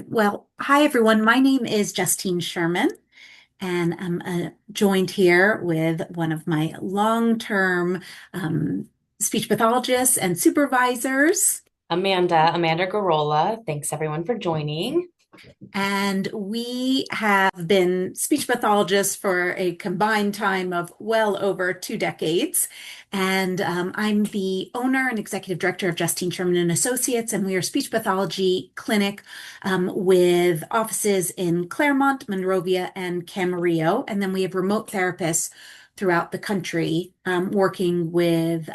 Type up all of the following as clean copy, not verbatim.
Well, hi everyone. My name is Justine Sherman, and I'm joined here with one of my long-term speech pathologists and supervisors. Amanda Garola. Thanks everyone for joining. And we have been speech pathologists for a combined time of well over 2 decades. And I'm the owner and executive director of Justine Sherman and Associates, and we are a speech pathology clinic with offices in Claremont, Monrovia, and Camarillo. And then we have remote therapists throughout the country working with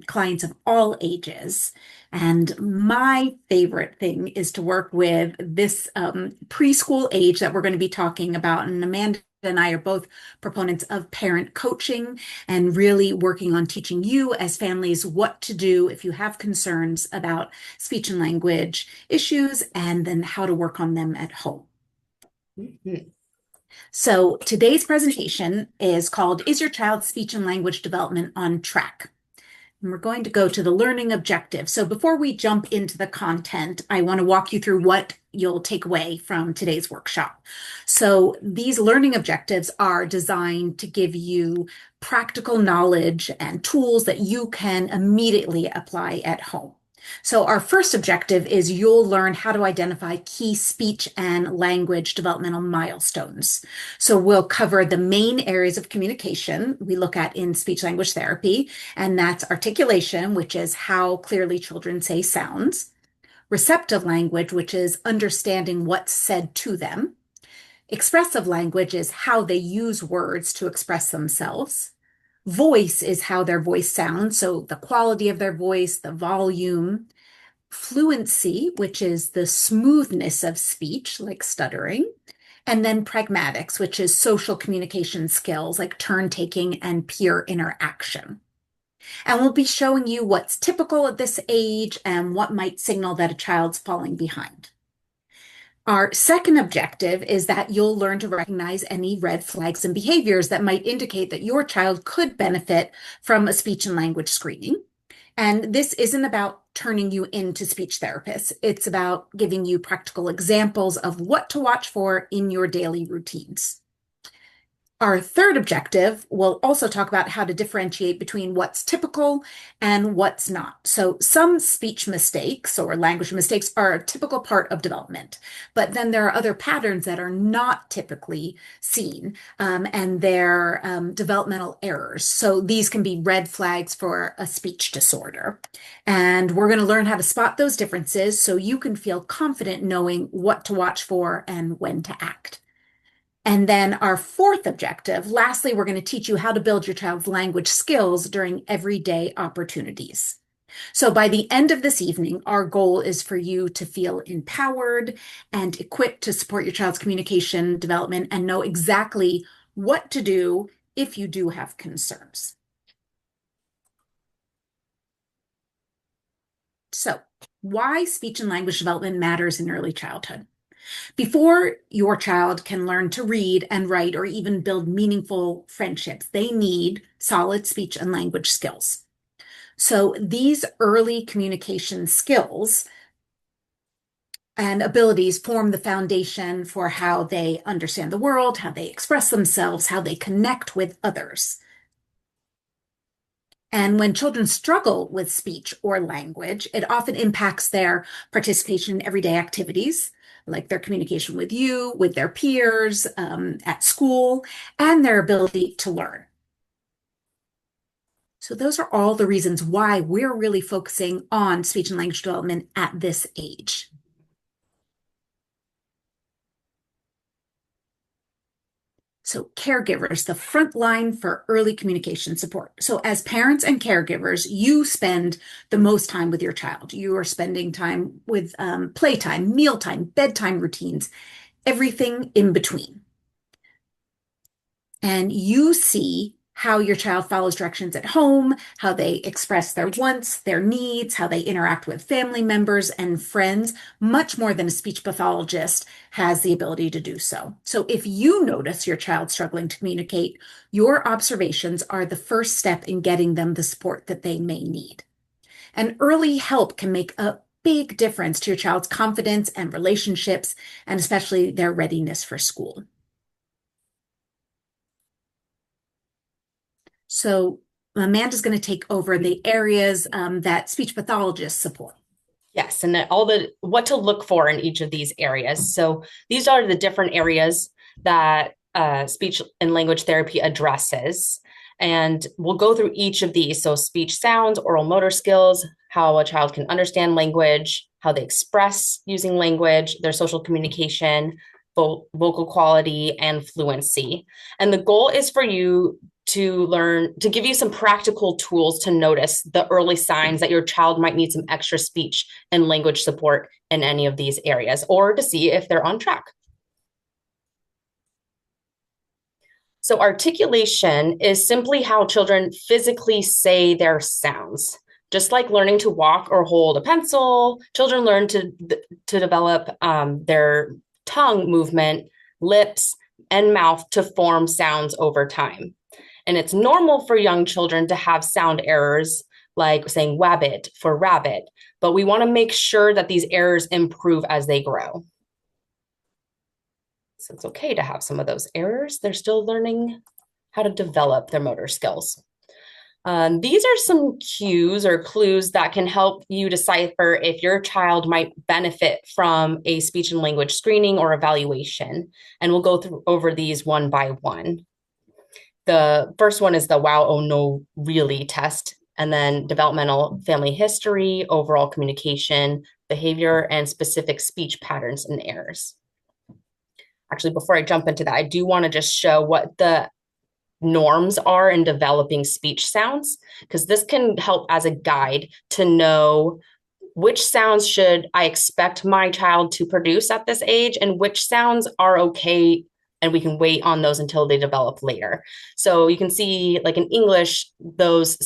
clients of all ages. And my favorite thing is to work with this preschool age that we're going to be talking about. And Amanda and I are both proponents of parent coaching and really working on teaching you as families what to do if you have concerns about speech and language issues and then how to work on them at home. Mhm. So today's presentation is called, Is Your Child's Speech and Language Development on Track? And we're going to go to the learning objective. So before we jump into the content, I want to walk you through what you'll take away from today's workshop. So these learning objectives are designed to give you practical knowledge and tools that you can immediately apply at home. So our first objective is you'll learn how to identify key speech and language developmental milestones. So we'll cover the main areas of communication we look at in speech language therapy, and that's articulation, which is how clearly children say sounds, receptive language, which is understanding what's said to them, expressive language is how they use words to express themselves. Voice is how their voice sounds, so the quality of their voice, the volume. Fluency, which is the smoothness of speech, like stuttering. And then pragmatics, which is social communication skills like turn taking and peer interaction. And we'll be showing you what's typical at this age and what might signal that a child's falling behind. Our second objective is that you'll learn to recognize any red flags and behaviors that might indicate that your child could benefit from a speech and language screening. And this isn't about turning you into speech therapists. It's about giving you practical examples of what to watch for in your daily routines. Our third objective will also talk about how to differentiate between what's typical and what's not. So some speech mistakes or language mistakes are a typical part of development, but then there are other patterns that are not typically seen, and they're developmental errors. So these can be red flags for a speech disorder. And we're going to learn how to spot those differences so you can feel confident knowing what to watch for and when to act. And then our fourth objective, lastly, we're going to teach you how to build your child's language skills during everyday opportunities. So by the end of this evening, our goal is for you to feel empowered and equipped to support your child's communication development and know exactly what to do if you do have concerns. So, why speech and language development matters in early childhood. Before your child can learn to read and write or even build meaningful friendships, they need solid speech and language skills. So these early communication skills and abilities form the foundation for how they understand the world, how they express themselves, how they connect with others. And when children struggle with speech or language, it often impacts their participation in everyday activities, like their communication with you, with their peers, at school, and their ability to learn. So those are all the reasons why we're really focusing on speech and language development at this age. So caregivers, the front line for early communication support. So as parents and caregivers, you spend the most time with your child. You are spending time with playtime, mealtime, bedtime routines, everything in between. And you see how your child follows directions at home, how they express their wants, their needs, how they interact with family members and friends, much more than a speech pathologist has the ability to do so. So if you notice your child struggling to communicate, your observations are the first step in getting them the support that they may need. And early help can make a big difference to your child's confidence and relationships, and especially their readiness for school. So Amanda's going to take over the areas that speech pathologists support. Yes, and then what to look for in each of these areas. So these are the different areas that speech and language therapy addresses. And we'll go through each of these. So speech sounds, oral motor skills, how a child can understand language, how they express using language, their social communication, vocal quality, and fluency. And the goal is for you to learn, to give you some practical tools to notice the early signs that your child might need some extra speech and language support in any of these areas, or to see if they're on track. So articulation is simply how children physically say their sounds. Just like learning to walk or hold a pencil, children learn to develop their tongue movement, lips, and mouth to form sounds over time. And it's normal for young children to have sound errors, like saying wabbit for rabbit, but we want to make sure that these errors improve as they grow. So it's okay to have some of those errors. They're still learning how to develop their motor skills. These are some cues or clues that can help you decipher if your child might benefit from a speech and language screening or evaluation. And we'll go over these one by one. The first one is the wow, oh no, really test, and then developmental family history, overall communication, behavior, and specific speech patterns and errors. Actually, before I jump into that, I do want to just show what the norms are in developing speech sounds, because this can help as a guide to know which sounds should I expect my child to produce at this age and which sounds are okay and we can wait on those until they develop later. So you can see, like in English, those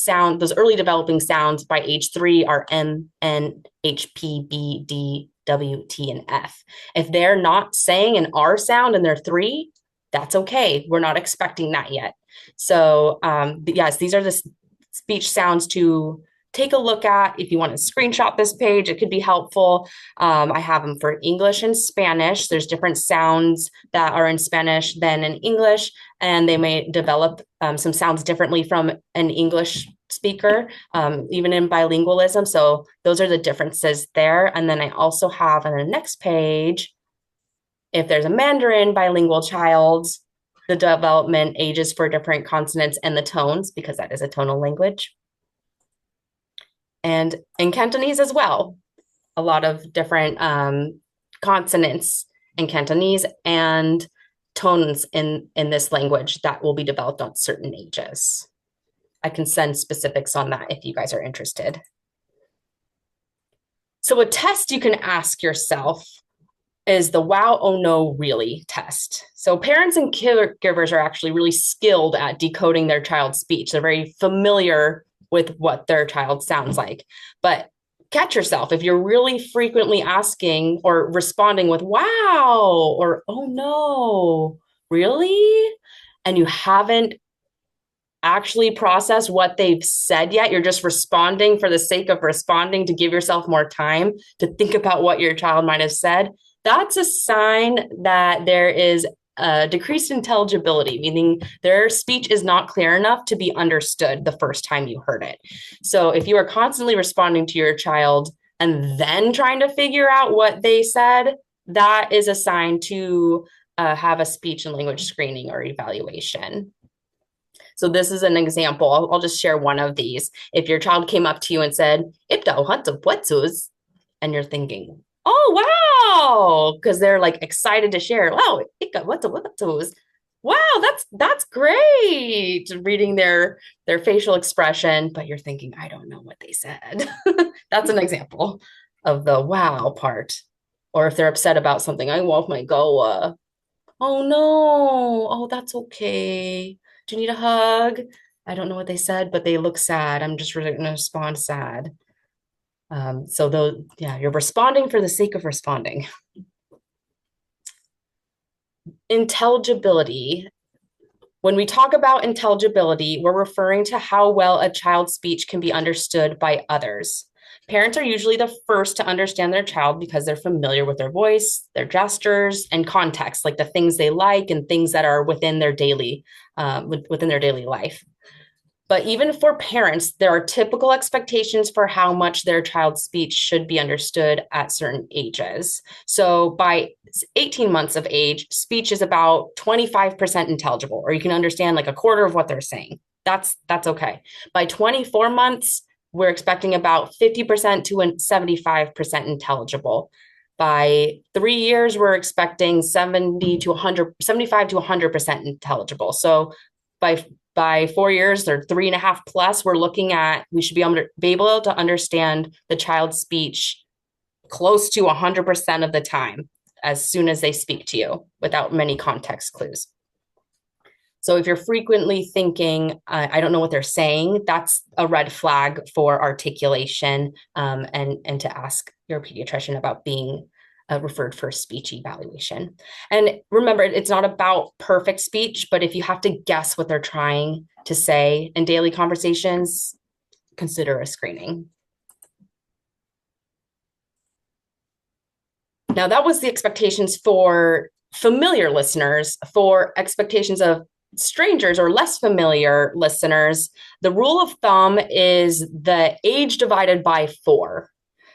early developing sounds by age 3 are M, N, H, P, B, D, W, T, and F. If they're not saying an R sound and they're 3, that's okay. We're not expecting that yet. So yes, these are the speech sounds to take a look at. If you want to screenshot this page, it could be helpful. I have them for English and Spanish. There's different sounds that are in Spanish than in English, and they may develop some sounds differently from an English speaker, even in bilingualism. So those are the differences there. And then I also have on the next page, if there's a Mandarin bilingual child, the development ages for different consonants and the tones, because that is a tonal language. And in Cantonese as well, a lot of different consonants in Cantonese and tones in this language that will be developed on certain ages. I can send specifics on that if you guys are interested. So a test you can ask yourself is the wow, oh no, really test. So parents and caregivers are actually really skilled at decoding their child's speech. They're very familiar with what their child sounds like. But catch yourself if you're really frequently asking or responding with wow or oh no, really? And you haven't actually processed what they've said yet. You're just responding for the sake of responding to give yourself more time to think about what your child might have said. That's a sign that there is decreased intelligibility, meaning their speech is not clear enough to be understood the first time you heard it. So if you are constantly responding to your child and then trying to figure out what they said, that is a sign to have a speech and language screening or evaluation. So this is an example. I'll just share one of these. If your child came up to you and said, and you're thinking, oh, wow, because they're like excited to share. Wow, wow, that's great. Reading their facial expression, but you're thinking, I don't know what they said. That's an example of the wow part. Or if they're upset about something, I want my go. Oh no, oh, that's okay. Do you need a hug? I don't know what they said, but they look sad. I'm just really going to respond sad. So though, yeah, you're responding for the sake of responding. Intelligibility. When we talk about intelligibility, we're referring to how well a child's speech can be understood by others. Parents are usually the first to understand their child because they're familiar with their voice, their gestures, and context, like the things they like and things that are within their daily life. But even for parents, there are typical expectations for how much their child's speech should be understood at certain ages. So by 18 months of age, speech is about 25% intelligible, or you can understand like a quarter of what they're saying. That's okay. By 24 months, we're expecting about 50% to 75% intelligible. By 3 years, we're expecting 75 to 100% intelligible. So by 4 years or 3.5 plus, we should be able to understand the child's speech close to 100% of the time as soon as they speak to you without many context clues. So if you're frequently thinking, I don't know what they're saying, that's a red flag for articulation, and to ask your pediatrician about being referred for speech evaluation. And remember, it's not about perfect speech, but if you have to guess what they're trying to say in daily conversations, consider a screening. Now, that was the expectations for familiar listeners. For expectations of strangers or less familiar listeners, the rule of thumb is the age divided by 4.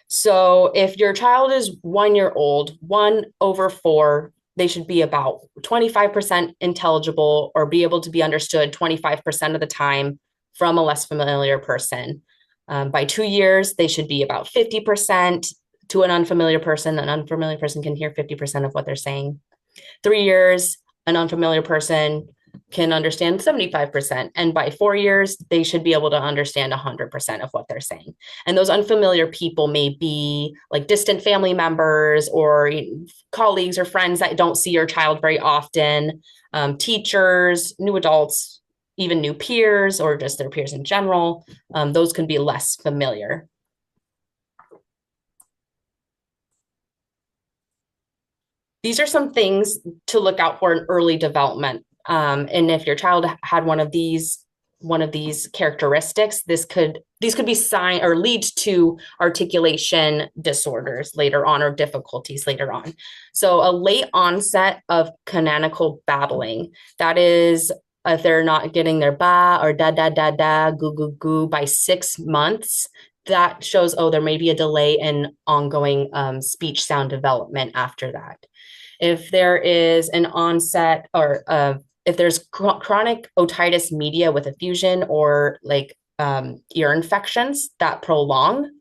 So if your child is 1 year old, 1/4, they should be about 25% intelligible or be able to be understood 25% of the time from a less familiar person. By 2 years, they should be about 50% to an unfamiliar person. An unfamiliar person can hear 50% of what they're saying. 3 years, an unfamiliar person can understand 75%. And by 4 years, they should be able to understand 100% of what they're saying. And those unfamiliar people may be like distant family members or colleagues or friends that don't see your child very often, teachers, new adults, even new peers, or just their peers in general. Those can be less familiar. These are some things to look out for in early development. And if your child had one of these characteristics, these could be sign or lead to articulation disorders later on or difficulties later on. So a late onset of canonical babbling, that is, if they're not getting their ba or da da da da, goo goo goo by 6 months, that shows, there may be a delay in ongoing speech sound development after that. If there is an onset or if there's chronic otitis media with effusion or like ear infections that prolong,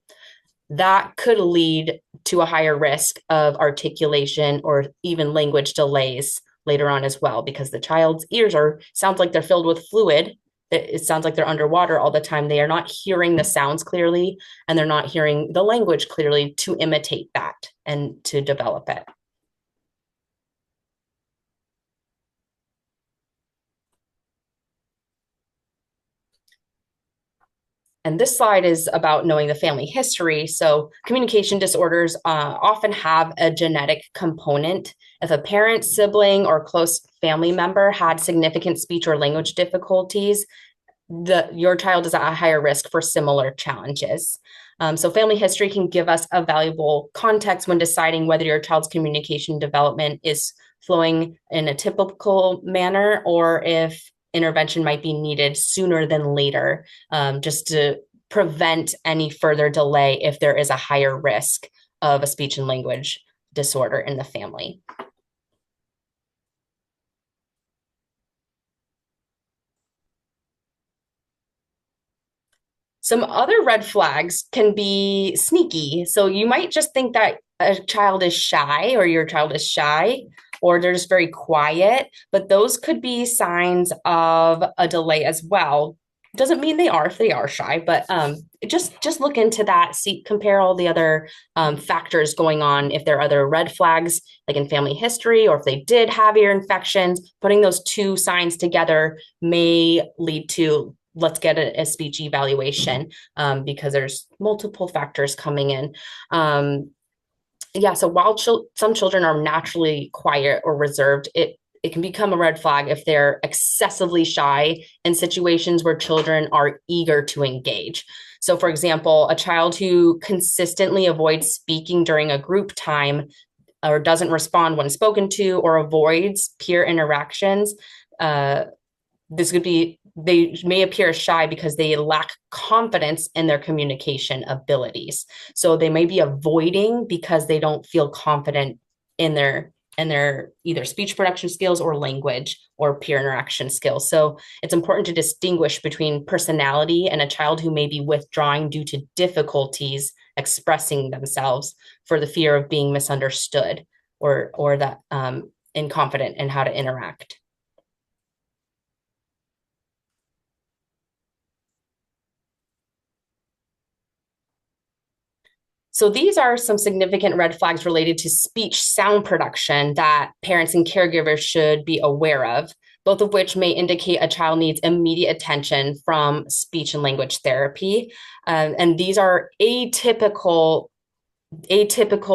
that could lead to a higher risk of articulation or even language delays later on as well, because the child's ears sounds like they're filled with fluid. It sounds like they're underwater all the time. They are not hearing the sounds clearly, and they're not hearing the language clearly to imitate that and to develop it. And this slide is about knowing the family history. So communication disorders often have a genetic component. If a parent, sibling, or close family member had significant speech or language difficulties, your child is at a higher risk for similar challenges. So family history can give us a valuable context when deciding whether your child's communication development is flowing in a typical manner or if intervention might be needed sooner than later, just to prevent any further delay if there is a higher risk of a speech and language disorder in the family. Some other red flags can be sneaky. So you might just think that a child is shy or your child is shy or they're just very quiet, but those could be signs of a delay as well. Doesn't mean they are if they are shy, but just look into that, compare all the other factors going on. If there are other red flags, like in family history, or if they did have ear infections, putting those two signs together may lead to let's get a speech evaluation, because there's multiple factors coming in. So while some children are naturally quiet or reserved, it can become a red flag if they're excessively shy in situations where children are eager to engage. So, for example, a child who consistently avoids speaking during a group time or doesn't respond when spoken to or avoids peer interactions, this could be they may appear shy because they lack confidence in their communication abilities. So they may be avoiding because they don't feel confident in their either speech production skills or language or peer interaction skills. So it's important to distinguish between personality and a child who may be withdrawing due to difficulties expressing themselves for the fear of being misunderstood or that incompetent in how to interact. So these are some significant red flags related to speech sound production that parents and caregivers should be aware of, both of which may indicate a child needs immediate attention from speech and language therapy. And these are atypical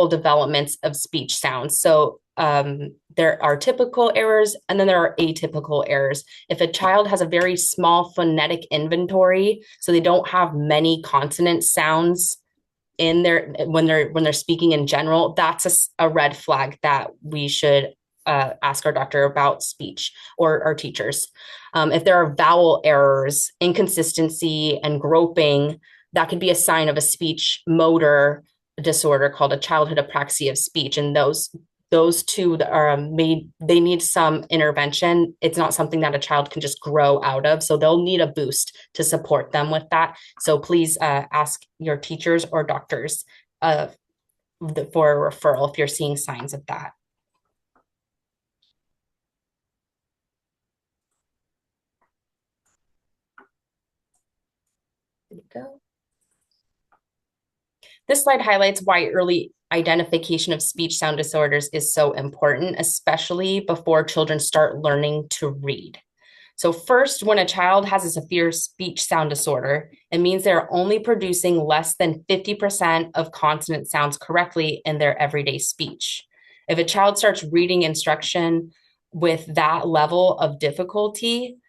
developments of speech sounds. So there are typical errors and then there are atypical errors. If a child has a very small phonetic inventory, so they don't have many consonant sounds in their when they're speaking in general, that's a red flag that we should ask our doctor about speech or our teachers. If there are vowel errors, inconsistency, and groping, that could be a sign of a speech motor disorder called a childhood apraxia of speech. And those two are they need some intervention. It's not something that a child can just grow out of. So they'll need a boost to support them with that. So please ask your teachers or doctors for a referral if you're seeing signs of that. There you go. This slide highlights why early identification of speech sound disorders is so important, especially before children start learning to read. So first, when a child has a severe speech sound disorder, it means they're only producing less than 50% of consonant sounds correctly in their everyday speech. If a child starts reading instruction with that level of difficulty,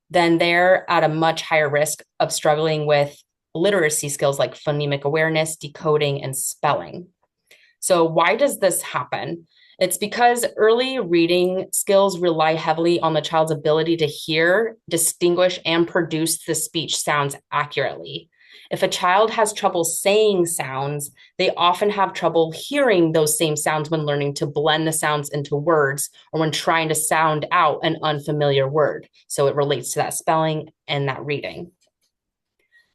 then they're at a much higher risk of struggling with literacy skills like phonemic awareness, decoding, and spelling. So why does this happen? It's because early reading skills rely heavily on the child's ability to hear, distinguish, and produce the speech sounds accurately. If a child has trouble saying sounds, they often have trouble hearing those same sounds when learning to blend the sounds into words or when trying to sound out an unfamiliar word. So it relates to that spelling and that reading.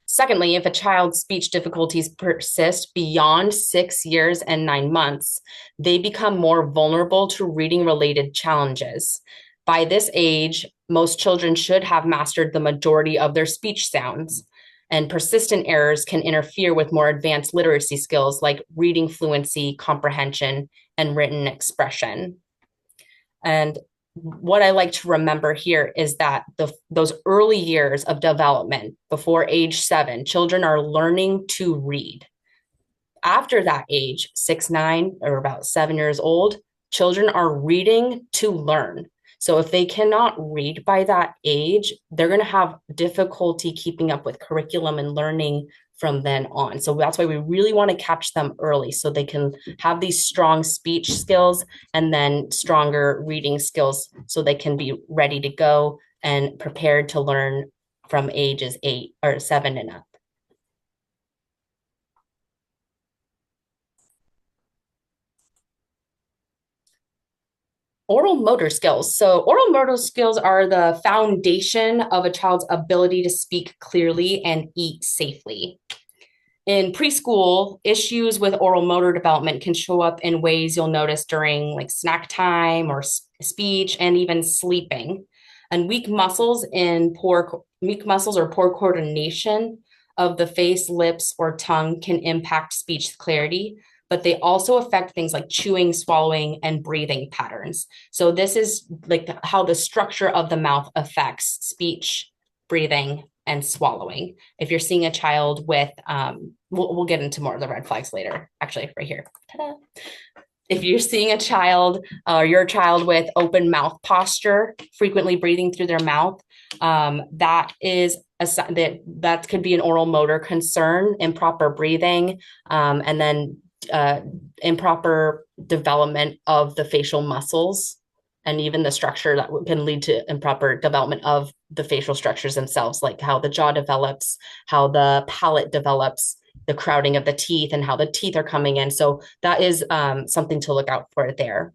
Secondly, if a child's speech difficulties persist beyond 6 years and 9 months, they become more vulnerable to reading-related challenges. By this age, most children should have mastered the majority of their speech sounds, and persistent errors can interfere with more advanced literacy skills like reading fluency, comprehension, and written expression. And what I like to remember here is that those early years of development before age 7, children are learning to read. After that age, 6, 9, or about 7 years old, children are reading to learn. So if they cannot read by that age, they're going to have difficulty keeping up with curriculum and learning from then on. So that's why we really want to catch them early so they can have these strong speech skills and then stronger reading skills so they can be ready to go and prepared to learn from ages 8 or 7 and up. Oral motor skills. So oral motor skills are the foundation of a child's ability to speak clearly and eat safely. In preschool, issues with oral motor development can show up in ways you'll notice during like snack time or speech and even sleeping. And weak muscles or poor coordination of the face, lips, or tongue can impact speech clarity, but they also affect things like chewing, swallowing, and breathing patterns. So this is like how the structure of the mouth affects speech, breathing, and swallowing. If you're seeing a child with, we'll get into more of the red flags later, actually right here. Ta-da. If you're seeing a child or your child with open mouth posture, frequently breathing through their mouth, that is that could be an oral motor concern, improper breathing, and then improper development of the facial muscles and even the structure that can lead to improper development of the facial structures themselves, like how the jaw develops, how the palate develops, the crowding of the teeth, and how the teeth are coming in. So that is something to look out for there,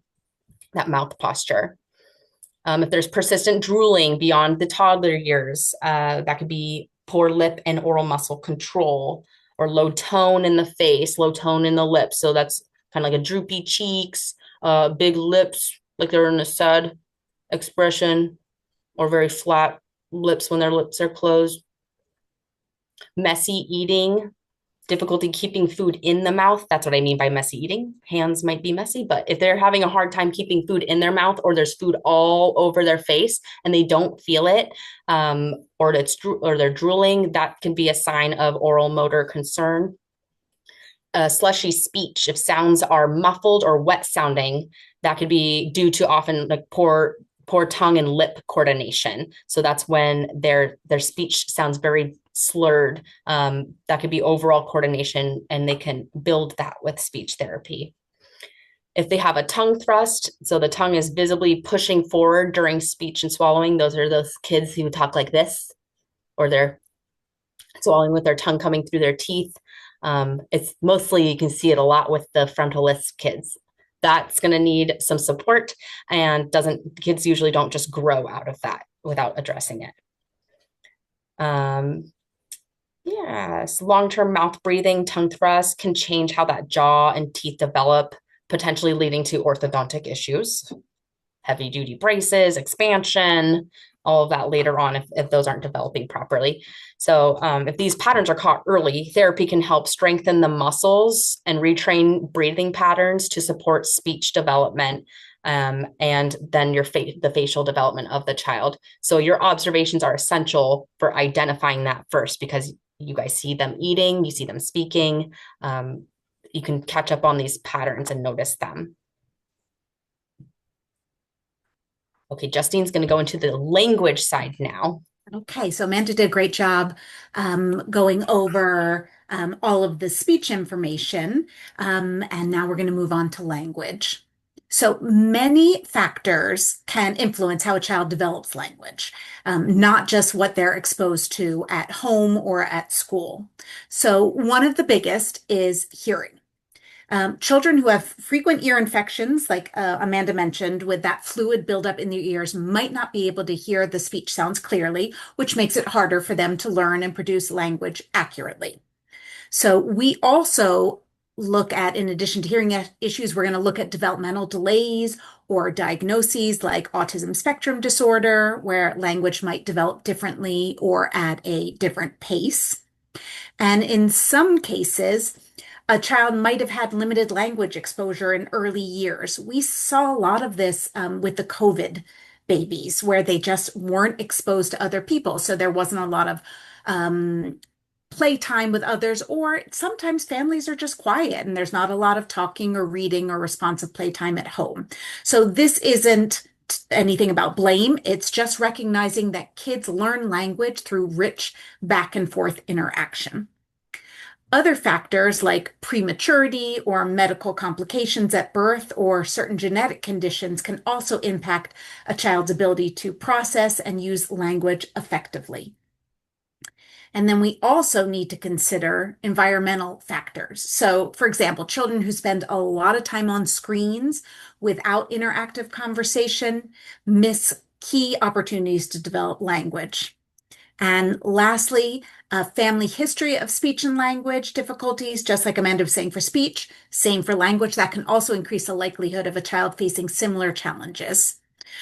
that mouth posture. If there's persistent drooling beyond the toddler years, that could be poor lip and oral muscle control, or low tone in the face, low tone in the lips. So that's kind of like a droopy cheeks, big lips, like they're in a sad expression, or very flat lips when their lips are closed. Messy eating, difficulty keeping food in the mouth. That's what I mean by messy eating. Hands might be messy, but if they're having a hard time keeping food in their mouth, or there's food all over their face and they don't feel it, or they're drooling, that can be a sign of oral motor concern. Slushy speech, if sounds are muffled or wet sounding, that could be due to often like poor tongue and lip coordination. So that's when their speech sounds very slurred. That could be overall coordination, and they can build that with speech therapy. If they have a tongue thrust, so the tongue is visibly pushing forward during speech and swallowing, those are those kids who talk like this, or they're swallowing with their tongue coming through their teeth. It's mostly, you can see it a lot with the frontalist kids. That's going to need some support, and kids usually don't just grow out of that without addressing it. Yes, long-term mouth breathing, tongue thrust can change how that jaw and teeth develop, potentially leading to orthodontic issues, heavy-duty braces, expansion, all of that later on if those aren't developing properly. So if these patterns are caught early, therapy can help strengthen the muscles and retrain breathing patterns to support speech development, and then the facial development of the child. So your observations are essential for identifying that first, because you guys see them eating, you see them speaking. You can catch up on these patterns and notice them. Okay, Justine's going to go into the language side now. Okay, so Amanda did a great job going over all of the speech information, and now we're going to move on to language. So many factors can influence how a child develops language, not just what they're exposed to at home or at school. So one of the biggest is hearing. Children who have frequent ear infections, like Amanda mentioned, with that fluid buildup in their ears, might not be able to hear the speech sounds clearly, which makes it harder for them to learn and produce language accurately. So we also look at, in addition to hearing issues, we're going to look at developmental delays or diagnoses like autism spectrum disorder, where language might develop differently or at a different pace. And in some cases, a child might have had limited language exposure in early years. We saw a lot of this with the COVID babies, where they just weren't exposed to other people. So there wasn't a lot of playtime with others, or sometimes families are just quiet and there's not a lot of talking or reading or responsive playtime at home. So this isn't anything about blame. It's just recognizing that kids learn language through rich back and forth interaction. Other factors like prematurity or medical complications at birth or certain genetic conditions can also impact a child's ability to process and use language effectively. And then we also need to consider environmental factors. So, for example, children who spend a lot of time on screens without interactive conversation miss key opportunities to develop language. And lastly, a family history of speech and language difficulties, just like Amanda was saying for speech, same for language, that can also increase the likelihood of a child facing similar challenges.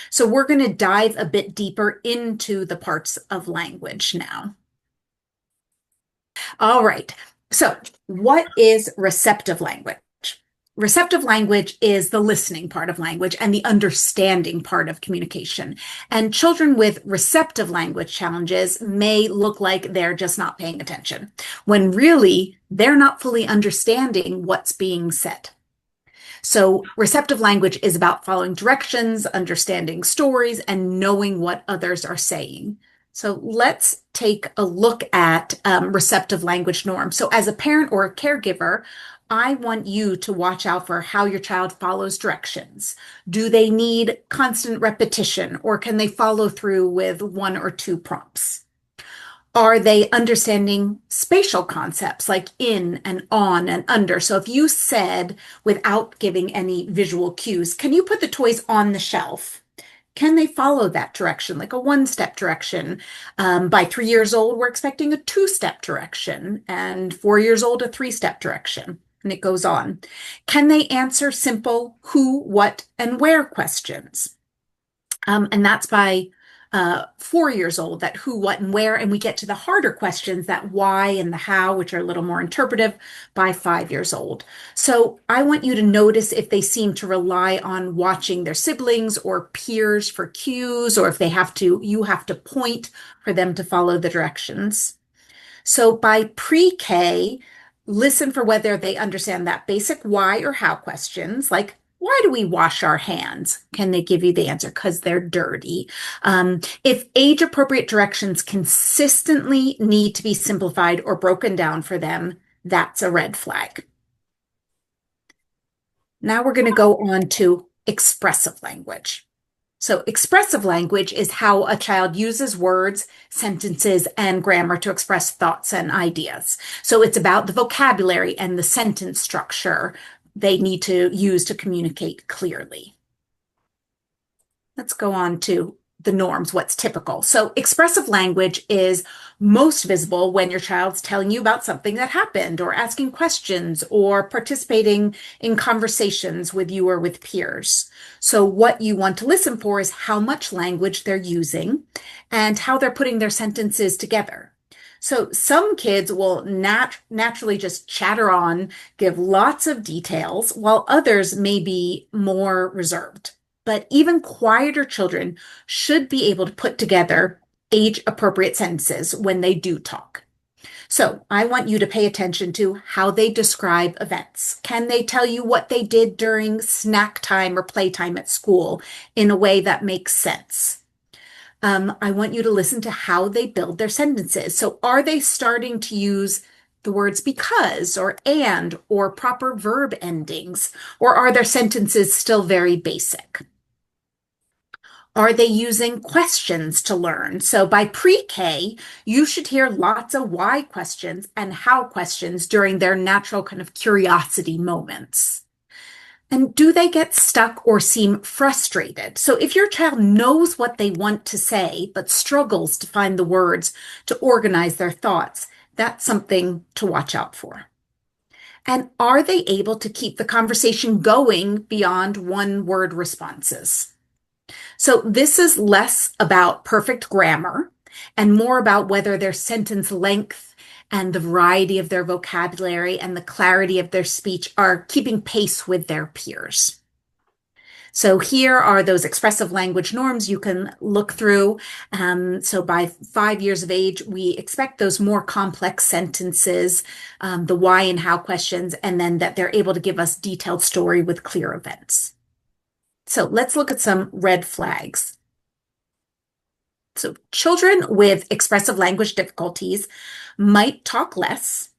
So we're going to dive a bit deeper into the parts of language now. All right. So what is receptive language? Receptive language is the listening part of language and the understanding part of communication. And children with receptive language challenges may look like they're just not paying attention, when really they're not fully understanding what's being said. So receptive language is about following directions, understanding stories, and knowing what others are saying. So let's take a look at receptive language norms. So as a parent or a caregiver, I want you to watch out for how your child follows directions. Do they need constant repetition, or can they follow through with one or two prompts? Are they understanding spatial concepts like in and on and under? So if you said, without giving any visual cues, can you put the toys on the shelf? Can they follow that direction, like a one-step direction? By 3 years old, we're expecting a two-step direction, and 4 years old, a three-step direction, and it goes on. Can they answer simple who, what, and where questions? And that's by 4 years old, that who, what, and where. And we get to the harder questions, that why and the how, which are a little more interpretive, by 5 years old. So I want you to notice if they seem to rely on watching their siblings or peers for cues, or if you have to point for them to follow the directions. So by pre-K, listen for whether they understand that basic why or how questions, like, why do we wash our hands? Can they give you the answer? Because they're dirty. If age-appropriate directions consistently need to be simplified or broken down for them, that's a red flag. Now we're going to go on to expressive language. So expressive language is how a child uses words, sentences, and grammar to express thoughts and ideas. So it's about the vocabulary and the sentence structure they need to use to communicate clearly. Let's go on to the norms, what's typical. So expressive language is most visible when your child's telling you about something that happened, or asking questions, or participating in conversations with you or with peers. So what you want to listen for is how much language they're using and how they're putting their sentences together. So some kids will naturally just chatter on, give lots of details, while others may be more reserved. But even quieter children should be able to put together age-appropriate sentences when they do talk. So I want you to pay attention to how they describe events. Can they tell you what they did during snack time or playtime at school in a way that makes sense? I want you to listen to how they build their sentences. So are they starting to use the words because or and or proper verb endings, or are their sentences still very basic? Are they using questions to learn? So by pre-K, you should hear lots of why questions and how questions during their natural kind of curiosity moments. And do they get stuck or seem frustrated? So if your child knows what they want to say, but struggles to find the words to organize their thoughts, that's something to watch out for. And are they able to keep the conversation going beyond one-word responses? So this is less about perfect grammar and more about whether their sentence length and the variety of their vocabulary and the clarity of their speech are keeping pace with their peers. So here are those expressive language norms you can look through. So by 5 years of age, we expect those more complex sentences, the why and how questions, and then that they're able to give us detailed story with clear events. So let's look at some red flags. So children with expressive language difficulties might talk less,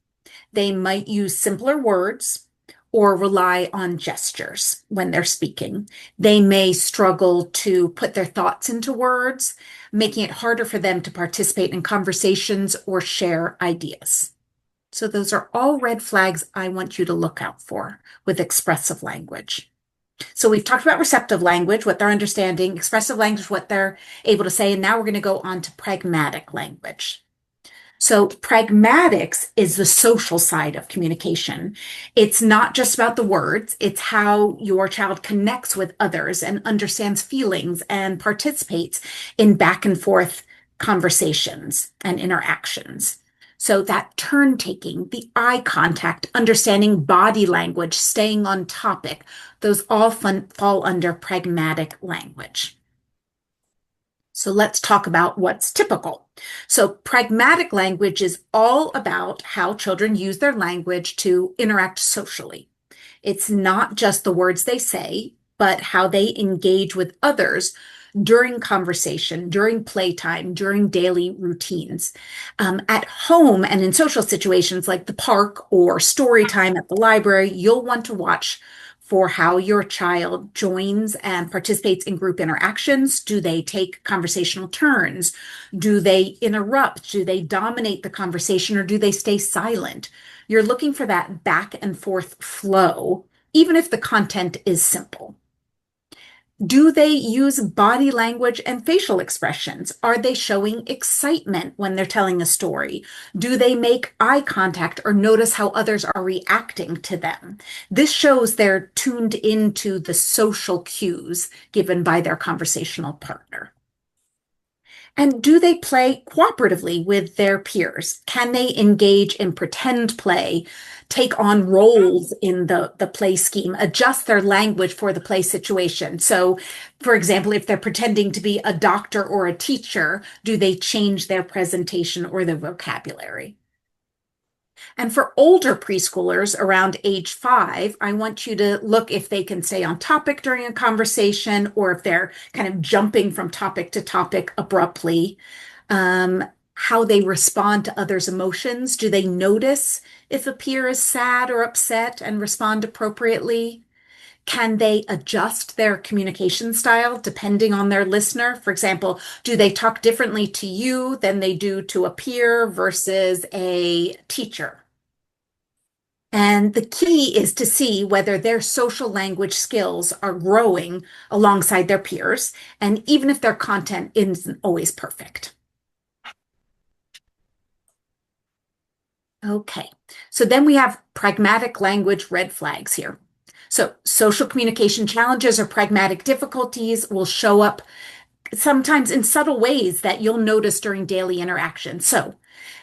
they might use simpler words, or rely on gestures when they're speaking. They may struggle to put their thoughts into words, making it harder for them to participate in conversations or share ideas. So those are all red flags I want you to look out for with expressive language. So we've talked about receptive language, what they're understanding, expressive language, what they're able to say, and now we're going to go on to pragmatic language. So pragmatics is the social side of communication. It's not just about the words, it's how your child connects with others and understands feelings and participates in back and forth conversations and interactions. So that turn taking, the eye contact, understanding body language, staying on topic, those all fall under pragmatic language. So let's talk about what's typical. So pragmatic language is all about how children use their language to interact socially. It's not just the words they say, but how they engage with others during conversation, during playtime, during daily routines. At home and in social situations like the park or story time at the library, you'll want to watch for how your child joins and participates in group interactions. Do they take conversational turns? Do they interrupt? Do they dominate the conversation or do they stay silent? You're looking for that back and forth flow, even if the content is simple. Do they use body language and facial expressions? Are they showing excitement when they're telling a story? Do they make eye contact or notice how others are reacting to them? This shows they're tuned into the social cues given by their conversational partner. And do they play cooperatively with their peers? Can they engage in pretend play, take on roles in the play scheme, adjust their language for the play situation? So, for example, if they're pretending to be a doctor or a teacher, do they change their presentation or their vocabulary? And for older preschoolers around age 5, I want you to look if they can stay on topic during a conversation or if they're kind of jumping from topic to topic abruptly. How they respond to others' emotions. Do they notice if a peer is sad or upset and respond appropriately? Can they adjust their communication style depending on their listener? For example, do they talk differently to you than they do to a peer versus a teacher? And the key is to see whether their social language skills are growing alongside their peers, and even if their content isn't always perfect. Okay, so then we have pragmatic language red flags here. So social communication challenges or pragmatic difficulties will show up sometimes in subtle ways that you'll notice during daily interaction. So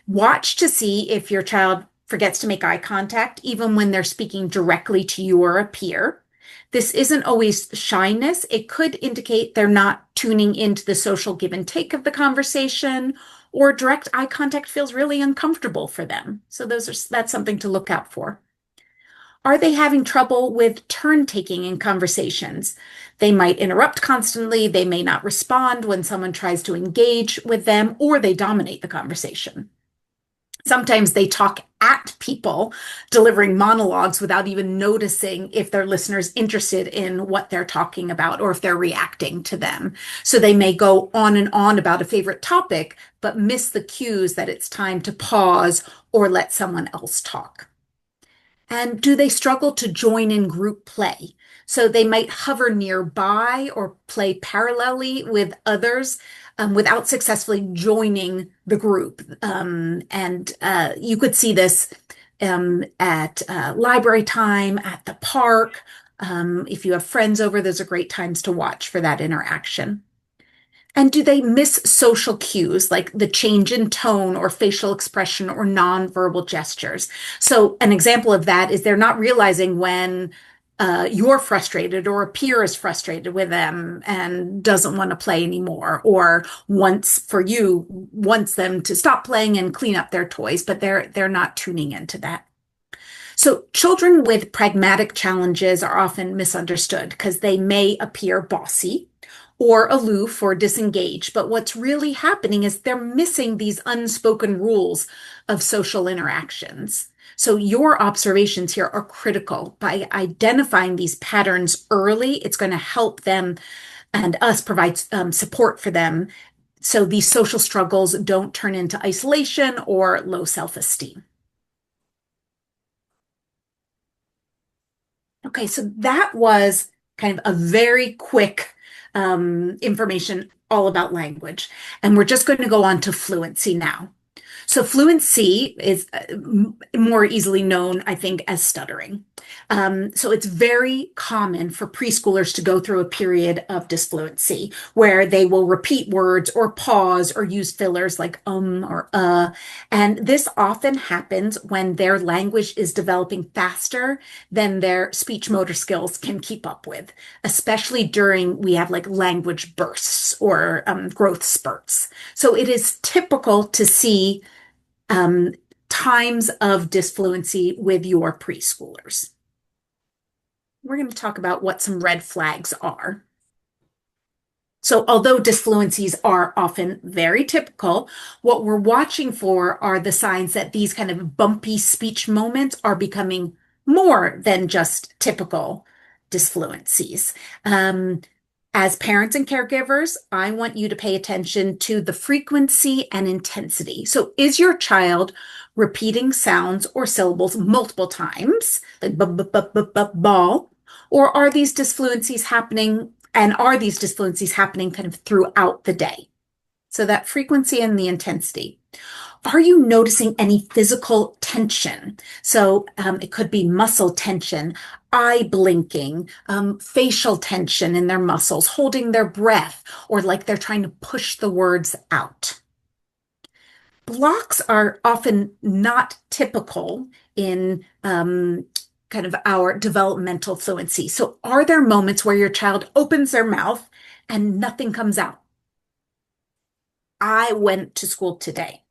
watch to see if your child forgets to make eye contact, even when they're speaking directly to you or a peer. This isn't always shyness. It could indicate they're not tuning into the social give and take of the conversation, or direct eye contact feels really uncomfortable for them. So that's something to look out for. Are they having trouble with turn taking in conversations? They might interrupt constantly. They may not respond when someone tries to engage with them, or they dominate the conversation. Sometimes they talk at people, delivering monologues without even noticing if their listener's interested in what they're talking about or if they're reacting to them. So they may go on and on about a favorite topic, but miss the cues that it's time to pause or let someone else talk. And do they struggle to join in group play? So they might hover nearby or play parallelly with others without successfully joining the group. And you could see this at library time, at the park. If you have friends over, those are great times to watch for that interaction. And do they miss social cues like the change in tone or facial expression or nonverbal gestures? So an example of that is they're not realizing when you're frustrated or a peer is frustrated with them and doesn't want to play anymore, or wants them to stop playing and clean up their toys, but they're not tuning into that. So children with pragmatic challenges are often misunderstood because they may appear bossy or aloof or disengaged. But what's really happening is they're missing these unspoken rules of social interactions. So your observations here are critical. By identifying these patterns early, it's going to help them and us provide support for them so these social struggles don't turn into isolation or low self-esteem. Okay, so that was kind of a very quick information all about language. And we're just going to go on to fluency now. So fluency is more easily known, I think, as stuttering. So it's very common for preschoolers to go through a period of disfluency where they will repeat words or pause or use fillers like or and this often happens when their language is developing faster than their speech motor skills can keep up with, especially during we have like language bursts or growth spurts. So it is typical to see times of disfluency with your preschoolers. we're going to talk about what some red flags are. So, although disfluencies are often very typical, what we're watching for are the signs that these kind of bumpy speech moments are becoming more than just typical disfluencies. Um, as parents and caregivers, I want you to pay attention to the frequency and intensity. So, is your child repeating sounds or syllables multiple times, like ball, or are these disfluencies happening? And are these disfluencies happening kind of throughout the day? So that frequency and the intensity. Are you noticing any physical tension? So it could be muscle tension, eye blinking, facial tension in their muscles, holding their breath, or like they're trying to push the words out. Blocks are often not typical in kind of our developmental fluency. So, are there moments where your child opens their mouth and nothing comes out? I went to school today.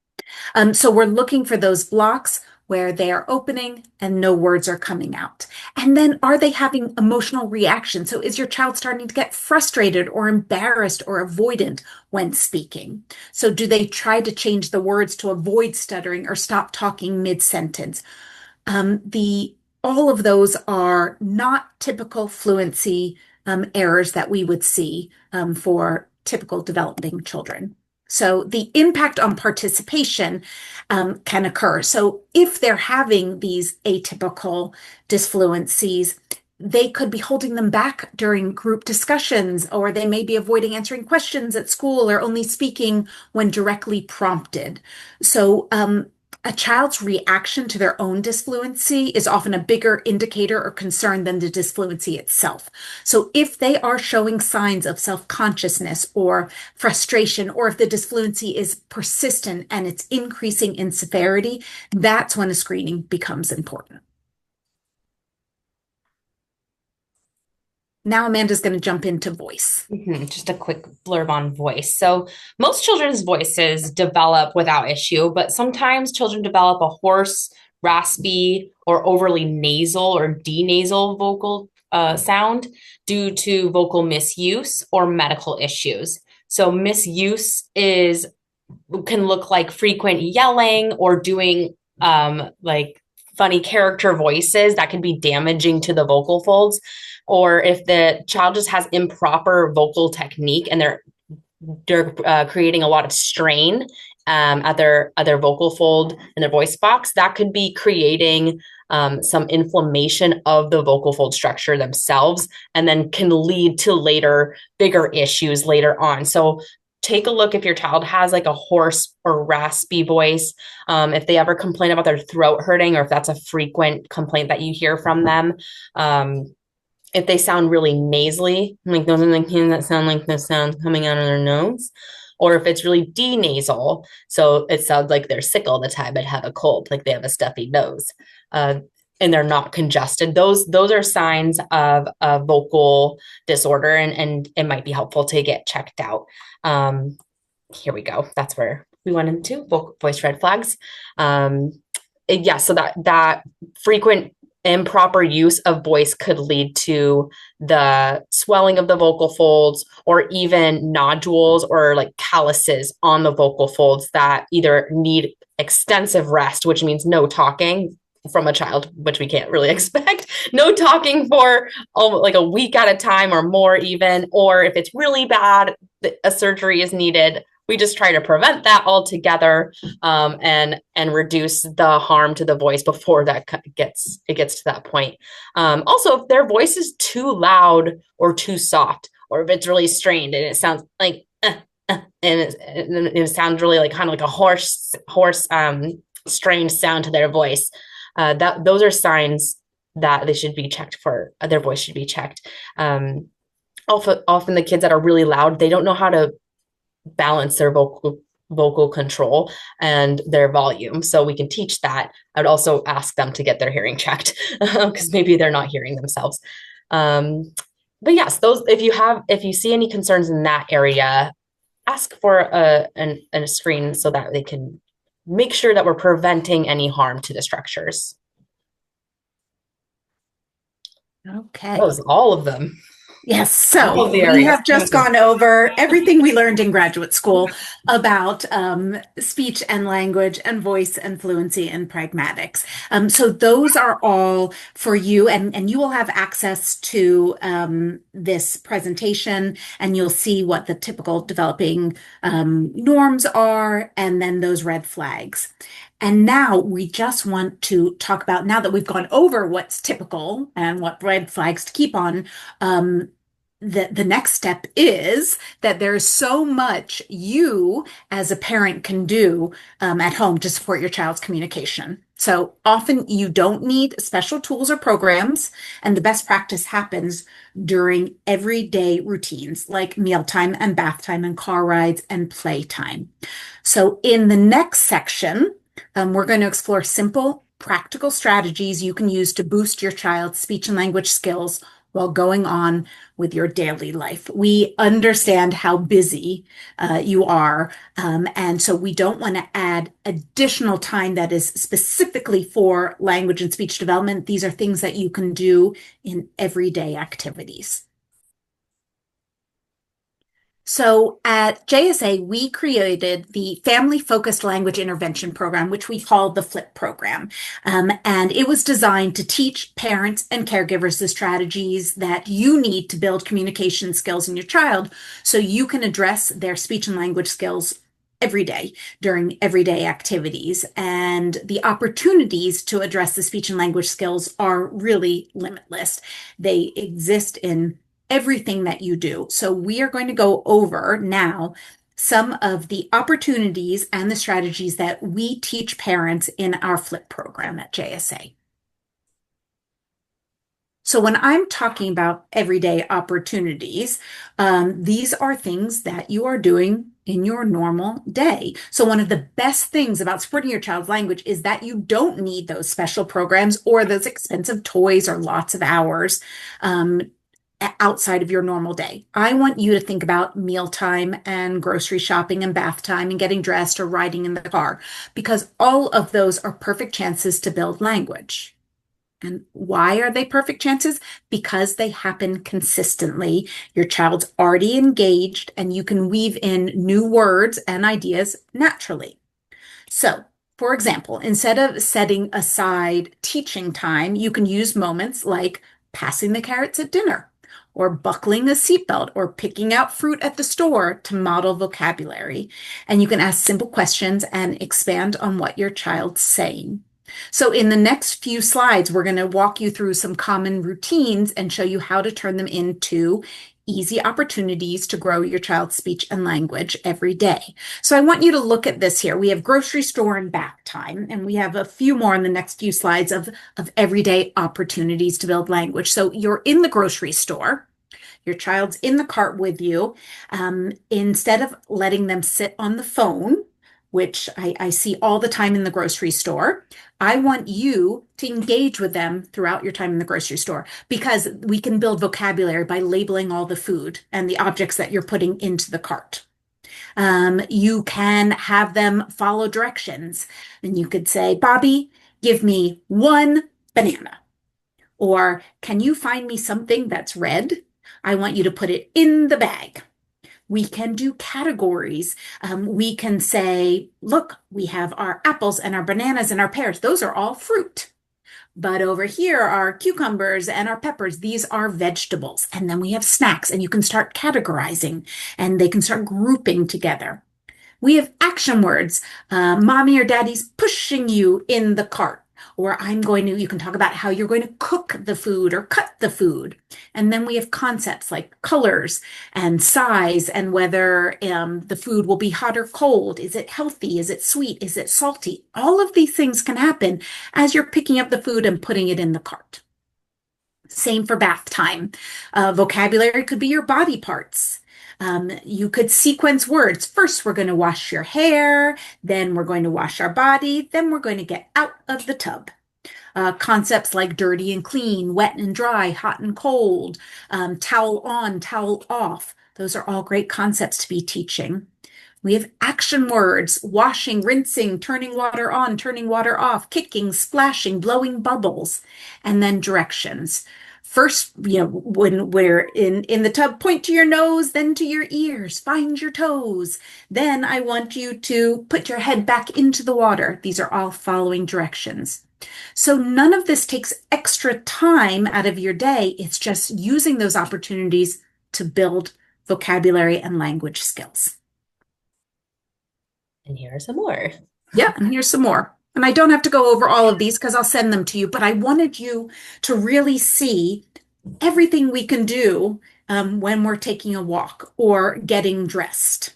So we're looking for those blocks where they are opening and no words are coming out. And then are they having emotional reaction? So is your child starting to get frustrated or embarrassed or avoidant when speaking? So do they try to change the words to avoid stuttering or stop talking mid-sentence? The all of those are not typical fluency errors that we would see for typical developing children. So the impact on participation can occur. So if they're having these atypical disfluencies, they could be holding them back during group discussions, or they may be avoiding answering questions at school or only speaking when directly prompted. So a child's reaction to their own disfluency is often a bigger indicator or concern than the disfluency itself. So if they are showing signs of self-consciousness or frustration, or if the disfluency is persistent and it's increasing in severity, that's when a screening becomes important. Now Amanda's going to jump into voice. Just a quick blurb on voice. So, most children's voices develop without issue, but sometimes children develop a hoarse, raspy, or overly nasal or denasal vocal sound due to vocal misuse or medical issues. So, misuse is can look like frequent yelling or doing like funny character voices that can be damaging to the vocal folds, or if the child just has improper vocal technique and they're creating a lot of strain at their vocal fold and their voice box, that could be creating some inflammation of the vocal fold structure themselves, and then can lead to later bigger issues later on. So take a look if your child has like a hoarse or raspy voice, if they ever complain about their throat hurting, or if that's a frequent complaint that you hear from them. If they sound really nasally, like those are the kids that sound like the sound coming out of their nose, or if it's really denasal, so it sounds like they're sick all the time and have a cold, like they have a stuffy nose, and they're not congested. Those are signs of a vocal disorder, and it might be helpful to get checked out. Here we go. That's where we went into voice red flags. Yeah, so that frequent improper use of voice could lead to the swelling of the vocal folds, or even nodules or like calluses on the vocal folds that either need extensive rest, which means no talking from a child, which we can't really expect, no talking for like a week at a time or more even, or if it's really bad, a surgery is needed. We just try to prevent that altogether, and reduce the harm to the voice before that gets to that point. Also, if their voice is too loud or too soft, or if it's really strained and it sounds like and it sounds really like kind of like a hoarse strained sound to their voice, those are signs that they should be checked for. Their voice should be checked. Often the kids that are really loud, they don't know how to balance their vocal control and their volume. So we can teach that. I'd also ask them to get their hearing checked, because maybe they're not hearing themselves. But yes, if you see any concerns in that area, ask for a screen so that they can make sure that we're preventing any harm to the structures. That Okay. was all of them, Yes, all so of the we areas. have just gone over everything we learned in graduate school about speech and language and voice and fluency and pragmatics. So those are all for you, and you will have access to this presentation, and you'll see what the typical developing norms are, and then those red flags. And now we just want to talk about, now that we've gone over what's typical and what red flags to keep on, um, the next step is that there's so much you as a parent can do at home to support your child's communication. So often you don't need special tools or programs, and the best practice happens during everyday routines like mealtime and bath time and car rides and playtime. So in the next section, we're going to explore simple, practical strategies you can use to boost your child's speech and language skills while going on with your daily life. We understand how busy you are, and so we don't want to add additional time that is specifically for language and speech development. These are things that you can do in everyday activities. So at JSA, we created the Family Focused Language Intervention Program, which we call the FLIP program. And it was designed to teach parents and caregivers the strategies that you need to build communication skills in your child so you can address their speech and language skills every day during everyday activities. And the opportunities to address the speech and language skills are really limitless. They exist in everything that you do. So we are going to go over now some of the opportunities and the strategies that we teach parents in our FLIP program at JSA. So when I'm talking about everyday opportunities, these are things that you are doing in your normal day. So one of the best things about supporting your child's language is that you don't need those special programs or those expensive toys or lots of hours. Outside of your normal day. I want you to think about mealtime and grocery shopping and bath time and getting dressed or riding in the car, because all of those are perfect chances to build language. And why are they perfect chances? Because they happen consistently. Your child's already engaged, and you can weave in new words and ideas naturally. So, for example, instead of setting aside teaching time, you can use moments like passing the carrots at dinner, or buckling a seatbelt, or picking out fruit at the store to model vocabulary. And you can ask simple questions and expand on what your child's saying. So in the next few slides, we're going to walk you through some common routines and show you how to turn them into easy opportunities to grow your child's speech and language every day. So I want you to look at this here. We have grocery store and bath time, and we have a few more in the next few slides of everyday opportunities to build language. So you're in the grocery store. Your child's in the cart with you. Instead of letting them sit on the phone, which I see all the time in the grocery store, I want you to engage with them throughout your time in the grocery store, because we can build vocabulary by labeling all the food and the objects that you're putting into the cart. You can have them follow directions. And you could say, Bobby, give me one banana. Or can you find me something that's red? I want you to put it in the bag. We can do categories. We can say, look, we have our apples and our bananas and our pears. Those are all fruit. But over here are cucumbers and our peppers. These are vegetables. And then we have snacks, and you can start categorizing and they can start grouping together. We have action words. Mommy or daddy's pushing you in the cart. Or you can talk about how you're going to cook the food or cut the food. And then we have concepts like colors and size and whether the food will be hot or cold. Is it healthy? Is it sweet? Is it salty? All of these things can happen as you're picking up the food and putting it in the cart. Same for bath time. Vocabulary could be your body parts. You could sequence words. First, we're going to wash your hair, then we're going to wash our body, then we're going to get out of the tub. Concepts like dirty and clean, wet and dry, hot and cold, towel on, towel off. Those are all great concepts to be teaching. We have action words: washing, rinsing, turning water on, turning water off, kicking, splashing, blowing bubbles, and then directions. First, when we're in the tub, point to your nose, then to your ears, find your toes. Then I want you to put your head back into the water. These are all following directions. So none of this takes extra time out of your day. It's just using those opportunities to build vocabulary and language skills. And here are some more. Yeah, and here's some more. And I don't have to go over all of these because I'll send them to you, but I wanted you to really see everything we can do when we're taking a walk or getting dressed.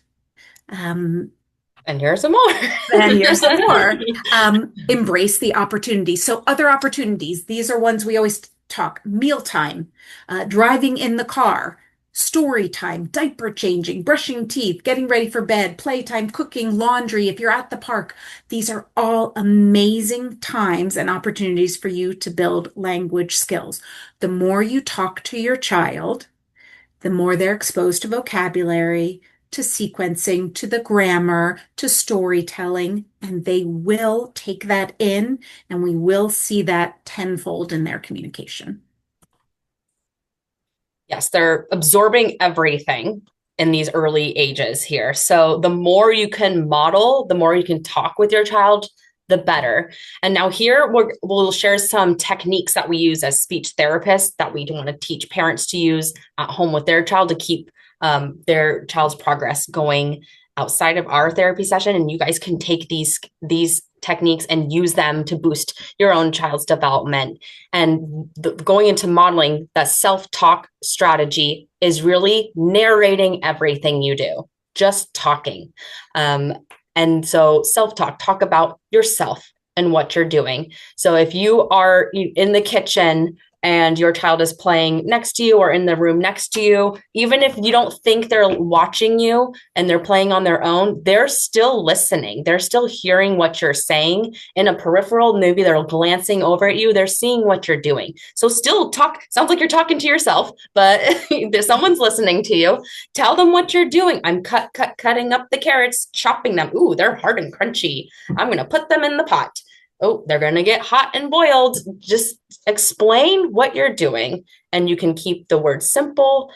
Um, And here are some more. and here's some more. Embrace the opportunities. So other opportunities, these are ones we always talk: mealtime, driving in the car, story time, diaper changing, brushing teeth, getting ready for bed, playtime, cooking, laundry, if you're at the park. These are all amazing times and opportunities for you to build language skills. The more you talk to your child, the more they're exposed to vocabulary, to sequencing, to the grammar, to storytelling, and they will take that in, and we will see that tenfold in their communication. Yes, they're absorbing everything in these early ages here. So the more you can model, the more you can talk with your child, the better. And now here we'll share some techniques that we use as speech therapists that we want to teach parents to use at home with their child to keep their child's progress going outside of our therapy session. And you guys can take these techniques and use them to boost your own child's development. And going into modeling, the self-talk strategy is really narrating everything you do, just talking. And so self-talk, talk about yourself and what you're doing. So if you are in the kitchen and your child is playing next to you or in the room next to you, even if you don't think they're watching you and they're playing on their own, they're still listening. They're still hearing what you're saying in a peripheral. Maybe they're glancing over at you. They're seeing what you're doing. So still talk. Sounds like you're talking to yourself, but someone's listening to you. Tell them what you're doing. I'm cutting up the carrots, chopping them. Ooh, they're hard and crunchy. I'm going to put them in the pot. Oh, they're going to get hot and boiled. Just explain what you're doing, and you can keep the words simple.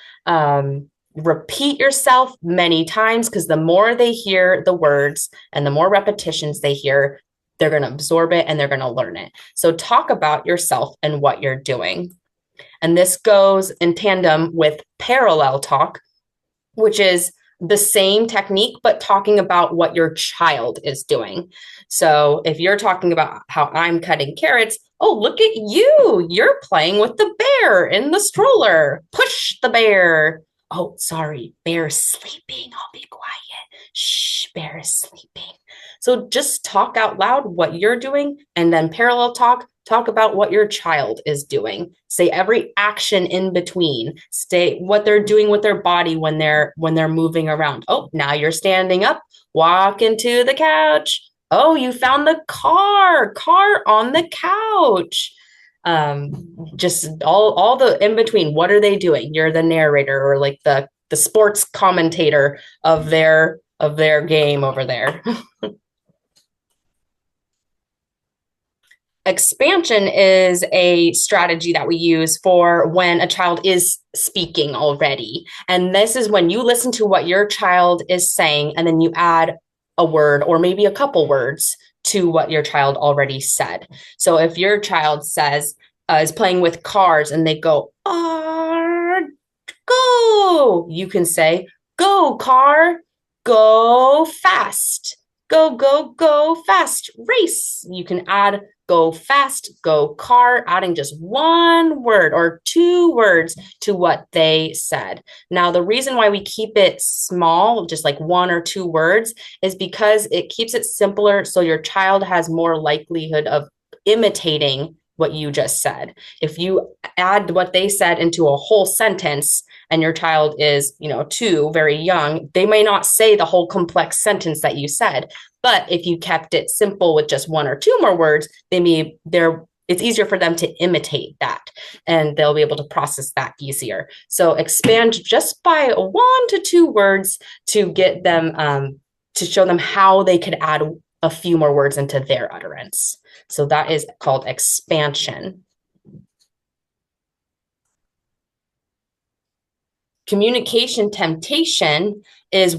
Repeat yourself many times, because the more they hear the words and the more repetitions they hear, they're going to absorb it and they're going to learn it. So talk about yourself and what you're doing. And this goes in tandem with parallel talk, which is the same technique, but talking about what your child is doing. So if you're talking about how I'm cutting carrots, oh, look at you. You're playing with the bear in the stroller. Push the bear. Oh, sorry, bear's sleeping. I'll be quiet. Shh, bear is sleeping. So just talk out loud what you're doing, and then parallel talk about what your child is doing. Say every action in between. Say what they're doing with their body when they're moving around. Oh, now you're standing up. Walk into the couch. Oh, you found the car on the couch. Just all the in between. What are they doing? You're the narrator, or like the sports commentator of their game over there. Expansion is a strategy that we use for when a child is speaking already. And this is when you listen to what your child is saying, and then you add a word or maybe a couple words to what your child already said. So if your child says, is playing with cars, and they go, go, you can say, go car, go fast, go fast, race. You can add go fast, go car, adding just one word or two words to what they said. Now, the reason why we keep it small, just like one or two words, is because it keeps it simpler, so your child has more likelihood of imitating what you just said. If you add what they said into a whole sentence, and your child is, 2, very young, they may not say the whole complex sentence that you said. But if you kept it simple with just one or two more words, it's easier for them to imitate that, and they'll be able to process that easier. So expand just by 1 to 2 words to get them, to show them how they could add a few more words into their utterance. So that is called expansion. Communication temptation is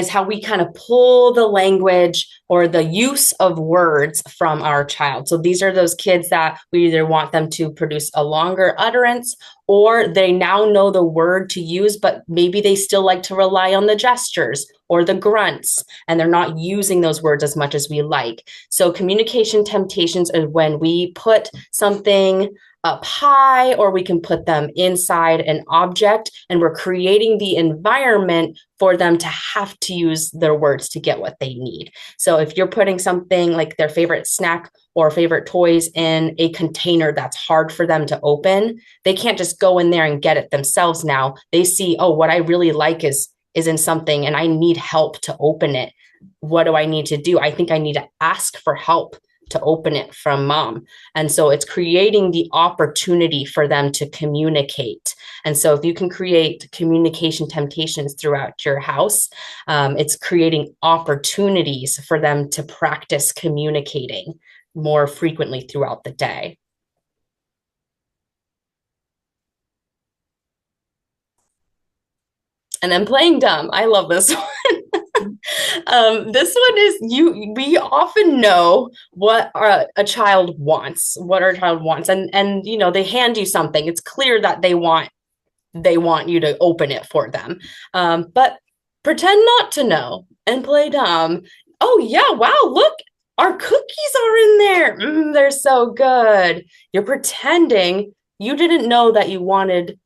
how we kind of pull the language or the use of words from our child. So these are those kids that we either want them to produce a longer utterance, or they now know the word to use, but maybe they still like to rely on the gestures or the grunts, and they're not using those words as much as we like. So communication temptations are when we put something up high, or we can put them inside an object, and we're creating the environment for them to have to use their words to get what they need. So if you're putting something like their favorite snack or favorite toys in a container that's hard for them to open, they can't just go in there and get it themselves. Now they see, oh, what I really like is in something and I need help to open it. What do I need to do? I think I need to ask for help to open it from mom. And so it's creating the opportunity for them to communicate. And so if you can create communication temptations throughout your house, it's creating opportunities for them to practice communicating more frequently throughout the day. And then playing dumb. I love this one. This one is we often know what a child wants, and they hand you something. It's clear that they want you to open it for them. But pretend not to know and play dumb. Oh yeah, wow, look, our cookies are in there. They're so good. You're pretending you didn't know that you wanted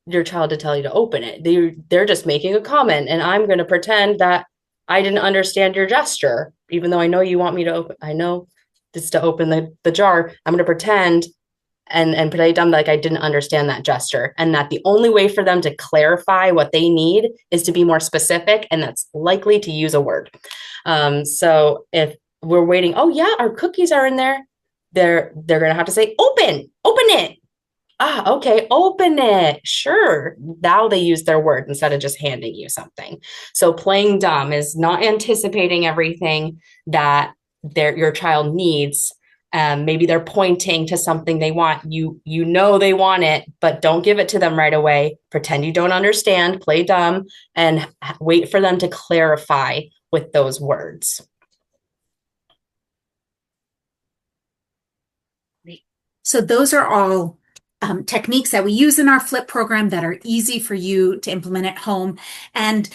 your child to tell you to open it. They're just making a comment, and I'm going to pretend that I didn't understand your gesture, even though I know you want me to open. I know it's to open the jar. I'm going to pretend and play dumb, like I didn't understand that gesture, and that the only way for them to clarify what they need is to be more specific, and that's likely to use a word. So if we're waiting, oh yeah, our cookies are in there, they're going to have to say, open it. Ah, okay, open it. Sure. Now they use their word instead of just handing you something. So playing dumb is not anticipating everything that your child needs. Maybe they're pointing to something they want. You know they want it, but don't give it to them right away. Pretend you don't understand, play dumb, and wait for them to clarify with those words. So those are all techniques that we use in our FLIP program that are easy for you to implement at home. And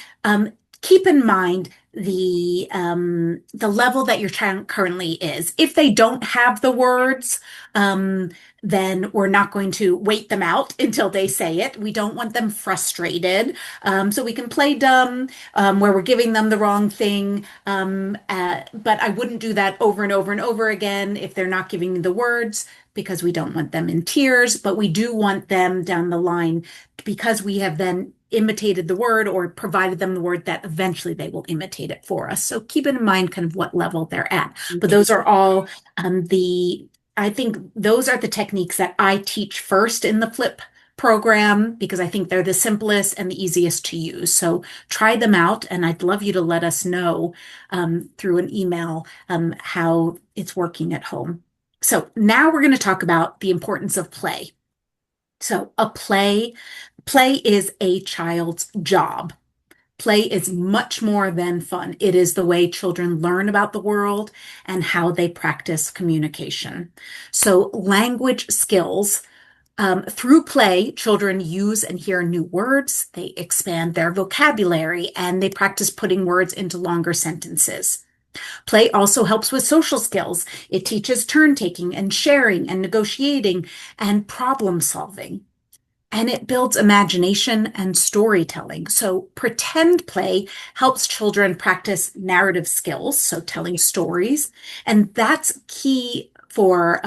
keep in mind the level that your child currently is. If they don't have the words, then we're not going to wait them out until they say it. We don't want them frustrated. So we can play dumb where we're giving them the wrong thing. But I wouldn't do that over and over and over again if they're not giving me the words, because we don't want them in tears, but we do want them down the line, because we have then imitated the word or provided them the word, that eventually they will imitate it for us. So keep in mind kind of what level they're at. But those are all I think those are the techniques that I teach first in the FLIP program, because I think they're the simplest and the easiest to use. So try them out, and I'd love you to let us know through an email how it's working at home. So now we're going to talk about the importance of play. So play is a child's job. Play is much more than fun. It is the way children learn about the world and how they practice communication. So language skills, through play, children use and hear new words, they expand their vocabulary, and they practice putting words into longer sentences. Play also helps with social skills. It teaches turn taking and sharing and negotiating and problem solving. And it builds imagination and storytelling. So pretend play helps children practice narrative skills, so telling stories. And that's key for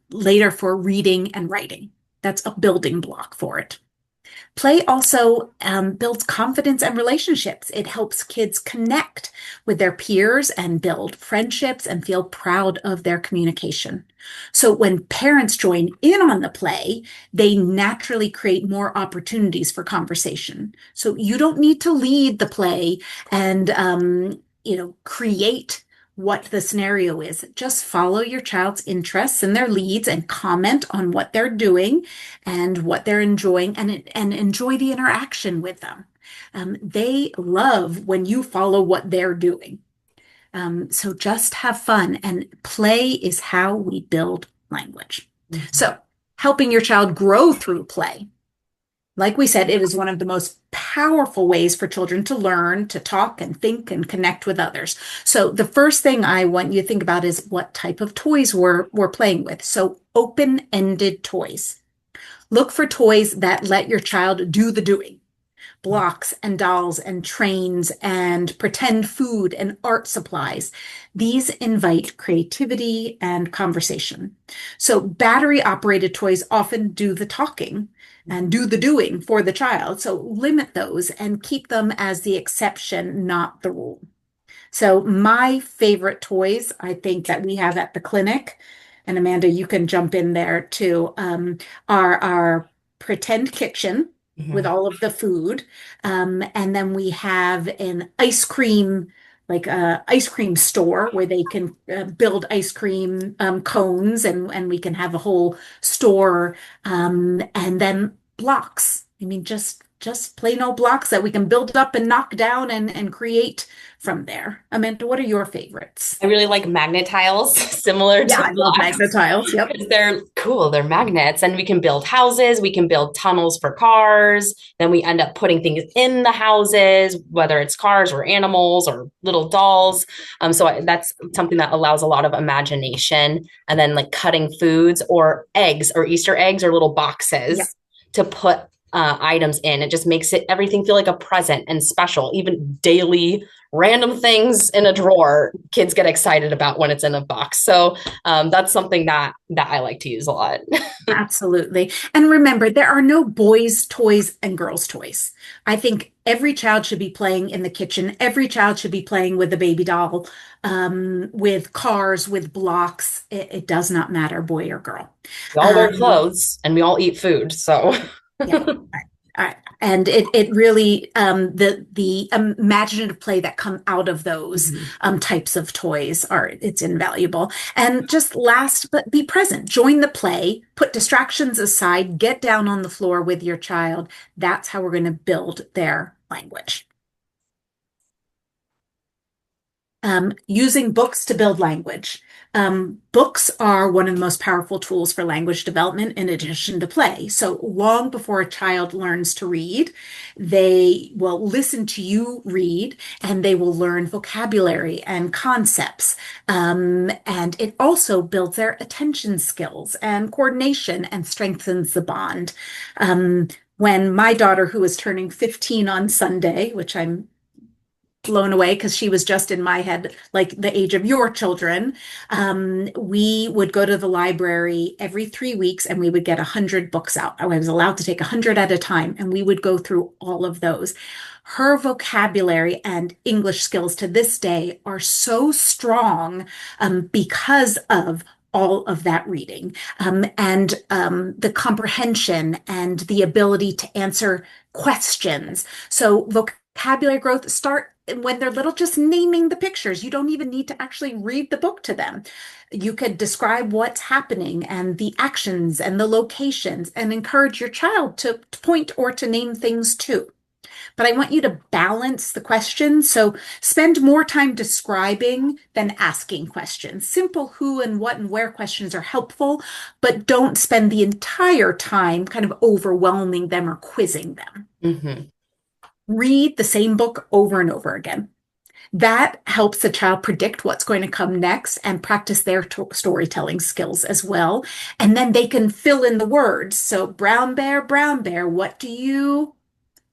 later for reading and writing. That's a building block for it. Play also builds confidence and relationships. It helps kids connect with their peers and build friendships and feel proud of their communication. So when parents join in on the play, they naturally create more opportunities for conversation. So you don't need to lead the play and create what the scenario is. Just follow your child's interests and their leads and comment on what they're doing and what they're enjoying and enjoy the interaction with them. They love when you follow what they're doing. So just have fun, and play is how we build language. Mhm. So helping your child grow through play. Like we said, it is one of the most powerful ways for children to learn, to talk and think and connect with others. So the first thing I want you to think about is what type of toys we're playing with. So open-ended toys. Look for toys that let your child do the doing. Blocks and dolls and trains and pretend food and art supplies. These invite creativity and conversation. So battery operated toys often do the talking and do the doing for the child. So limit those and keep them as the exception, not the rule. So my favorite toys, I think that we have at the clinic, and Amanda, you can jump in there too, are our pretend kitchen with Mhm. all of the food. And then we have an ice cream, like a ice cream store where they can build ice cream cones and we can have a whole store. And then blocks. I mean, just plain old blocks that we can build up and knock down and create from there. Amanda, what are your favorites? I really like magnet tiles, similar Yeah, to I love blocks. magnet tiles. Yep. Because they're cool, they're magnets, and we can build houses, we can build tunnels for cars. Then we end up putting things in the houses, whether it's cars or animals or little dolls. That's something that allows a lot of imagination. And then, like cutting foods or eggs or Easter eggs or little Yep. boxes to put items in. It just makes it everything feel like a present and special, even daily random things in a drawer kids get excited about when it's in a box. That's something that I like to use a lot. Absolutely. And remember, there are no boys' toys and girls' toys. I think every child should be playing in the kitchen. Every child should be playing with a baby doll, with cars, with blocks. It does not matter, boy or girl. We all wear Um, clothes and we all eat food. So yeah. And it really the imaginative play that come out of those Mhm. types of toys are it's invaluable. And just last, but be present. Join the play. Put distractions aside. Get down on the floor with your child. That's how we're going to build their language. Using books to build language. Books are one of the most powerful tools for language development in addition to play. So long before a child learns to read, they will listen to you read and they will learn vocabulary and concepts. And it also builds their attention skills and coordination and strengthens the bond. When my daughter, who is turning 15 on Sunday, which I'm blown away because she was just in my head like the age of your children. We would go to the library every 3 weeks and we would get 100 books out. I was allowed to take 100 at a time and we would go through all of those. Her vocabulary and English skills to this day are so strong because of all of that reading and the comprehension and the ability to answer questions. So vocabulary growth start when they're little, just naming the pictures. You don't even need to actually read the book to them. You could describe what's happening and the actions and the locations and encourage your child to point or to name things too. But I want you to balance the questions. So spend more time describing than asking questions. Simple who and what and where questions are helpful, but don't spend the entire time kind of overwhelming them or quizzing them. Mhm. Read the same book over and over again. That helps the child predict what's going to come next and practice their storytelling skills as well. And then they can fill in the words. So, brown bear, what do you?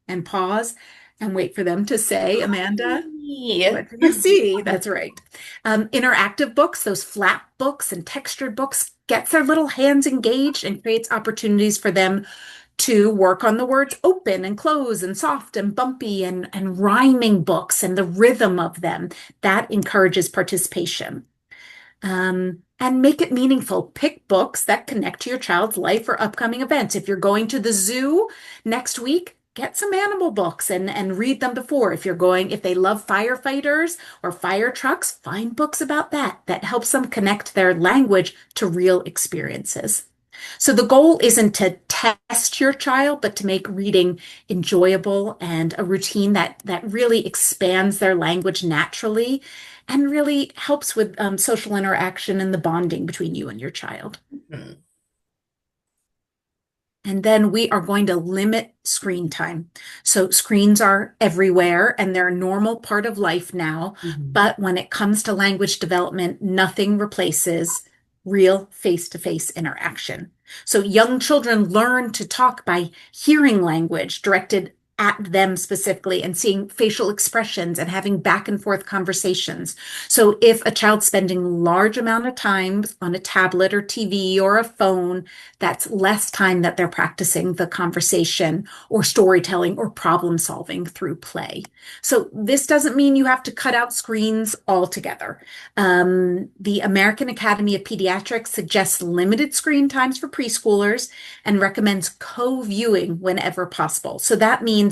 And pause and wait for them to say, Amanda, Yay. what do you see? That's right. Interactive books, those flat books and textured books, gets their little hands engaged and creates opportunities for them to work on the words open and close and soft and bumpy and rhyming books and the rhythm of them. That encourages participation. And make it meaningful. Pick books that connect to your child's life or upcoming events. If you're going to the zoo next week, get some animal books and read them before. If they love firefighters or fire trucks, find books about that. That helps them connect their language to real experiences. So the goal isn't to test your child, but to make reading enjoyable and a routine that really expands their language naturally and really helps with social interaction and the bonding between you and your child. Mhm. And then we are going to limit screen time. So screens are everywhere and they're a normal part of life now. Mhm. But when it comes to language development, nothing replaces real face-to-face interaction. So young children learn to talk by hearing language directed at them specifically and seeing facial expressions and having back and forth conversations. So if a child's spending large amount of time on a tablet or TV or a phone, that's less time that they're practicing the conversation or storytelling or problem solving through play. So this doesn't mean you have to cut out screens altogether. The American Academy of Pediatrics suggests limited screen times for preschoolers and recommends co-viewing whenever possible. So that means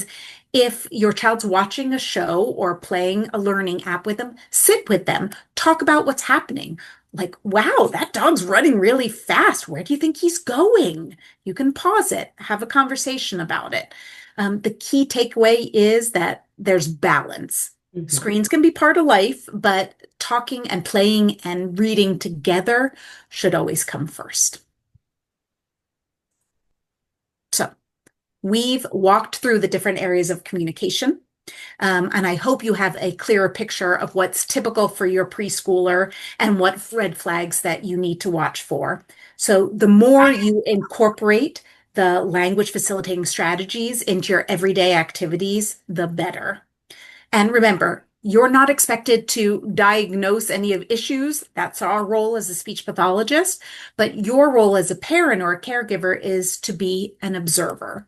if your child's watching a show or playing a learning app with them, sit with them, talk about what's happening. Like, wow, that dog's running really fast. Where do you think he's going? You can pause it, have a conversation about it. The key takeaway is that there's balance. Mhm. Screens can be part of life, but talking and playing and reading together should always come first. So we've walked through the different areas of communication. And I hope you have a clearer picture of what's typical for your preschooler and what red flags that you need to watch for. So the more you incorporate the language facilitating strategies into your everyday activities, the better. And remember, you're not expected to diagnose any of issues. That's our role as a speech pathologist. But your role as a parent or a caregiver is to be an observer.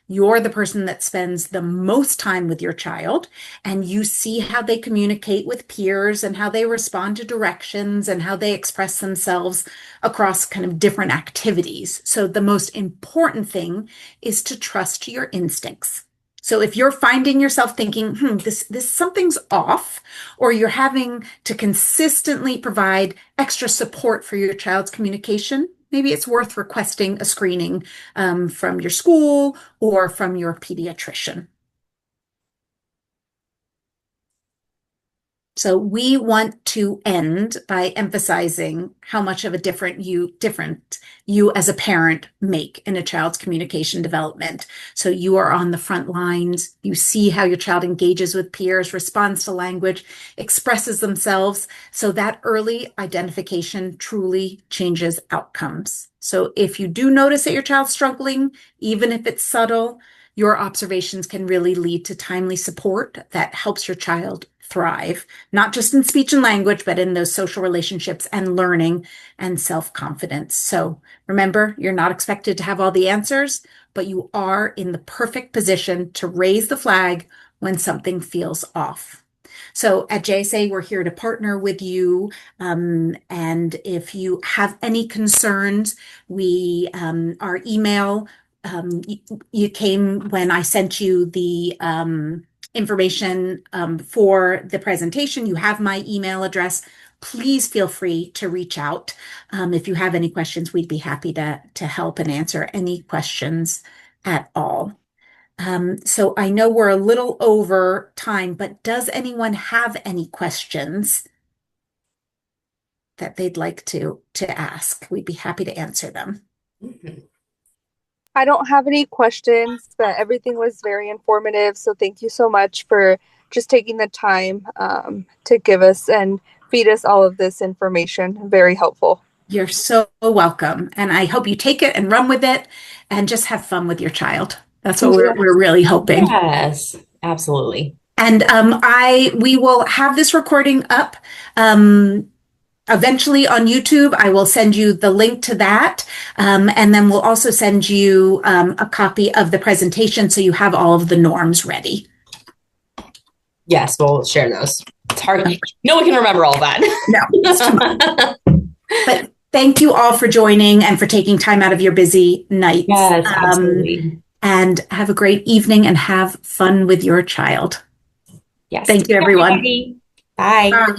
You're the person that spends the most time with your child, and you see how they communicate with peers and how they respond to directions and how they express themselves across kind of different activities. So the most important thing is to trust your instincts. So if you're finding yourself thinking, this something's off, or you're having to consistently provide extra support for your child's communication, maybe it's worth requesting a screening from your school or from your pediatrician. So we want to end by emphasizing how much of a different you as a parent make in a child's communication development. So you are on the front lines. You see how your child engages with peers, responds to language, expresses themselves. So that early identification truly changes outcomes. So if you do notice that your child's struggling, even if it's subtle, your observations can really lead to timely support that helps your child thrive, not just in speech and language, but in those social relationships and learning and self-confidence. So remember, you're not expected to have all the answers, but you are in the perfect position to raise the flag when something feels off. So at JSA, we're here to partner with you. And if you have any concerns, our email, you came when I sent you the information for the presentation. You have my email address. Please feel free to reach out. If you have any questions, we'd be happy to help and answer any questions at all. So I know we're a little over time, but does anyone have any questions that they'd like to ask? We'd be happy to answer them. Mhm. I don't have any questions, but everything was very informative. So thank you so much for just taking the time to give us and feed us all of this information. Very helpful. You're so welcome. And I hope you take it and run with it and just have fun with your child. That's what we're really hoping. Yes, absolutely. And we will have this recording up eventually on YouTube. I will send you the link to that. And then we'll also send you a copy of the presentation so you have all of the norms ready. Yes, we'll share those. It's hard. No one can remember all that. No, it's too much. But thank you all for joining and for taking time out of your busy night. Yes, absolutely. and have a great evening and have fun with your child. Yes. Thank you, everyone. Bye. Bye.